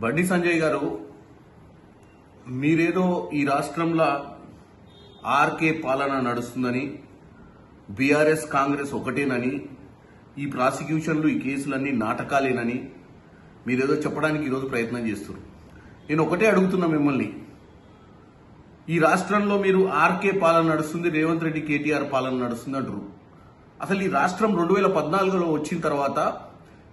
బండి సంజయ్ గారు మీరేదో ఈ రాష్ట్రంలో ఆర్కే పాలన నడుస్తుందని బీఆర్ఎస్ కాంగ్రెస్ ఒకటేనని ఈ ప్రాసిక్యూషన్లు ఈ కేసులన్నీ నాటకాలేనని మీరేదో చెప్పడానికి ఈరోజు ప్రయత్నం చేస్తున్నారు. నేను ఒకటే అడుగుతున్నా మిమ్మల్ని, ఈ రాష్ట్రంలో మీరు ఆర్కే పాలన నడుస్తుంది, రేవంత్ రెడ్డి కేటీఆర్ పాలన నడుస్తుంది అంటారు. అసలు ఈ రాష్ట్రం 2014లో వచ్చిన తర్వాత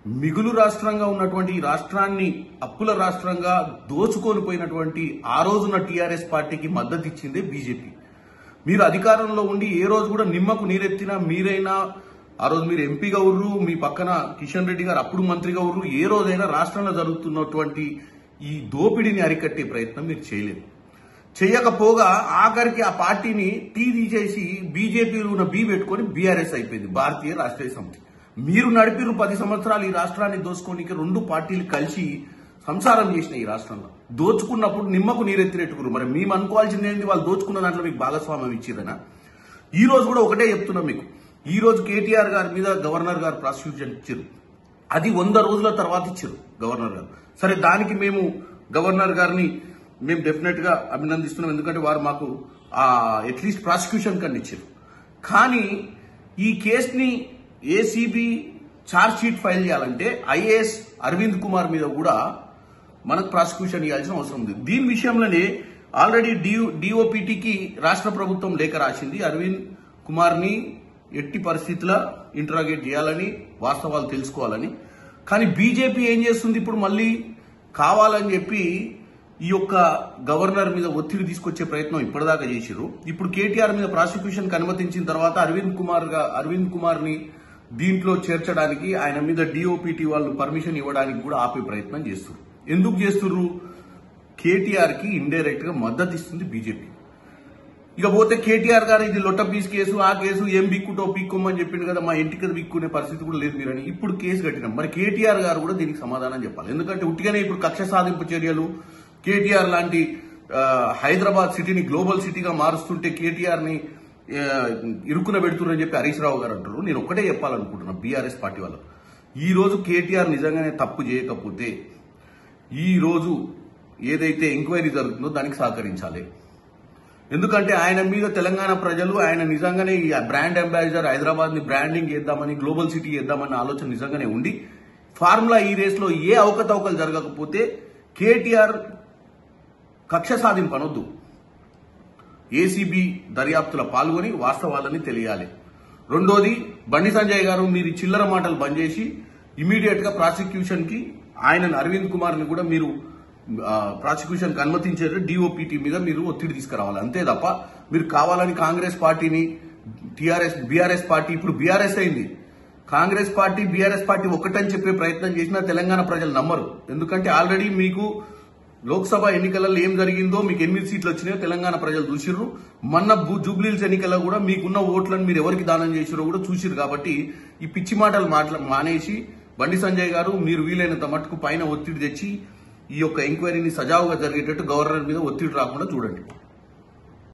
మిగులు రాష్ట్రంగా ఉన్నటువంటి ఈ రాష్ట్రాన్ని అప్పుల రాష్ట్రంగా దోచుకొని పోయినటువంటి ఆ రోజున టీఆర్ఎస్ పార్టీకి మద్దతు ఇచ్చిందే బీజేపీ. మీరు అధికారంలో ఉండి ఏ రోజు కూడా నిమ్మకు నీరెత్తినా మీరైనా, ఆ రోజు మీరు ఎంపీగా ఉర్రు, మీ పక్కన కిషన్ రెడ్డి గారు అప్పుడు మంత్రిగా ఉర్రు, ఏ రోజైనా రాష్ట్రంలో జరుగుతున్నటువంటి ఈ దోపిడీని అరికట్టే ప్రయత్నం మీరు చేయలేదు. చేయకపోగా ఆఖరికి ఆ పార్టీని టీ తీసేసి బీజేపీలో ఉన్న బీ పెట్టుకుని బీఆర్ఎస్ అయిపోయింది, భారతీయ రాష్ట్రీయ సమితి. మీరు నడిపిరు 10 సంవత్సరాలు ఈ రాష్ట్రాన్ని దోచుకోనికి 2 పార్టీలు కలిసి సంసారం చేసిన ఈ రాష్ట్రంలో. దోచుకున్నప్పుడు నిమ్మకు నీరెత్తినట్టుకురు. మరి మేము అనుకోవాల్సింది ఏంటి? వాళ్ళు దోచుకున్న దాంట్లో మీకు భాగస్వామ్యం ఇచ్చిరనా? ఈ రోజు కూడా ఒకటే చెప్తున్నాం మీకు, ఈ రోజు కేటీఆర్ గారి మీద గవర్నర్ గారు ప్రాసిక్యూషన్ ఇచ్చారు. అది 100 రోజుల తర్వాత ఇచ్చారు గవర్నర్ గారు. సరే, దానికి మేము గవర్నర్ గారిని మేము డెఫినెట్ గా అభినందిస్తున్నాం, ఎందుకంటే వారు మాకు అట్లీస్ట్ ప్రాసిక్యూషన్ కన్నా ఇచ్చారు. కానీ ఈ కేసుని ఏసీబీ ఛార్జ్ షీట్ ఫైల్ చేయాలంటే ఐఏఎస్ అరవింద్ కుమార్ మీద కూడా మనకు ప్రాసిక్యూషన్ ఇవ్వాల్సిన అవసరం ఉంది. దీని విషయంలోనే ఆల్రెడీ డిఓపిటికి రాష్ట్ర ప్రభుత్వం లేఖ రాసింది. అరవింద్ కుమార్ ని ఎట్టి పరిస్థితుల్లో ఇంటరాగేట్ చేయాలని, వాస్తవాలు తెలుసుకోవాలని. కానీ బీజేపీ ఏం చేస్తుంది ఇప్పుడు? మళ్ళీ కావాలని చెప్పి ఈ యొక్క గవర్నర్ మీద ఒత్తిడి తీసుకొచ్చే ప్రయత్నం ఇప్పటిదాకా చేశారు. ఇప్పుడు కేటీఆర్ మీద ప్రాసిక్యూషన్ కి అనుమతించిన తర్వాత అరవింద్ కుమార్ ని దీంట్లో చేర్చడానికి, ఆయన మీద డిఓపిటి వాళ్ళు పర్మిషన్ ఇవ్వడానికి కూడా ఆపే ప్రయత్నం చేస్తున్నారు. ఎందుకు చేస్తున్నారు? కేటీఆర్ కి ఇండైరెక్ట్ గా మద్దతు ఇస్తుంది బీజేపీ. ఇకపోతే కేటీఆర్ గారు ఇది లొట్టపీస్ కేసు, ఆ కేసు ఏం బిక్కుటో పీక్కోమని చెప్పిండు కదా, మా ఇంటికి బిక్కునే పరిస్థితి కూడా లేదు మీరని ఇప్పుడు కేసు కట్టినాం. మరి కేటీఆర్ గారు కూడా దీనికి సమాధానం చెప్పాలి. ఎందుకంటే ఉట్టిగానే ఇప్పుడు కక్ష సాధింపు చర్యలు, కేటీఆర్ లాంటి హైదరాబాద్ సిటీని గ్లోబల్ సిటీగా మారుస్తుంటే కేటీఆర్ ని ఇరుకున పెడుతున్నారని చెప్పి హరీష్ రావు గారు అంటారు. నేను ఒక్కటే చెప్పాలనుకుంటున్నా బీఆర్ఎస్ పార్టీ వాళ్ళు, ఈ రోజు కేటీఆర్ నిజంగానే తప్పు చేయకపోతే ఈ రోజు ఏదైతే ఎంక్వైరీ జరుగుతుందో దానికి సహకరించాలి. ఎందుకంటే ఆయన మీద తెలంగాణ ప్రజలు, ఆయన నిజంగానే ఈ బ్రాండ్ అంబాసిడర్, హైదరాబాద్ ని బ్రాండింగ్ చేద్దామని, గ్లోబల్ సిటీ చేద్దామన్న ఆలోచన నిజంగానే ఉండి ఫార్ములా ఈ రేస్ లో ఏ అవకతవకలు జరగకపోతే కేటీఆర్ కక్ష సాధింపు అనొద్దు, ఏసీబీ దర్యాప్తులో పాల్గొని వాస్తవాలని తెలియాలి. రెండోది, బండి సంజయ్ గారు మీరు చిల్లర మాటలు బంద్ చేసి ఇమీడియట్ గా ప్రాసిక్యూషన్ కి ఆయనను అరవింద్ కుమార్ ని కూడా మీరు ప్రాసిక్యూషన్ కి అనుమతించారు. డిఓపిటి మీద మీరు ఒత్తిడి తీసుకురావాలి. అంతే తప్ప మీరు కావాలని కాంగ్రెస్ పార్టీని, బీఆర్ఎస్ పార్టీ ఇప్పుడు బీఆర్ఎస్ అయింది, కాంగ్రెస్ పార్టీ బీఆర్ఎస్ పార్టీ ఒకటని చెప్పే ప్రయత్నం చేసినా తెలంగాణ ప్రజలు నమ్మరు. ఎందుకంటే ఆల్రెడీ మీకు లోక్సభ ఎన్నికలలో ఏం జరిగిందో, మీకు 8 సీట్లు వచ్చినాయో తెలంగాణ ప్రజలు చూసిర్రు. మొన్న జూబ్లీహిల్స్ ఎన్నికల్లో కూడా మీకున్న ఓట్లను మీరు ఎవరికి దానం చేసిరో కూడా చూసిరు. కాబట్టి ఈ పిచ్చి మాటలు మానేసి బండి సంజయ్ గారు మీరు వీలైనంత మట్టుకు పైన ఒత్తిడి తెచ్చి ఈ యొక్క ఎంక్వైరీని సజావుగా జరిగేటట్టు గవర్నర్ మీద ఒత్తిడి రాకుండా చూడండి.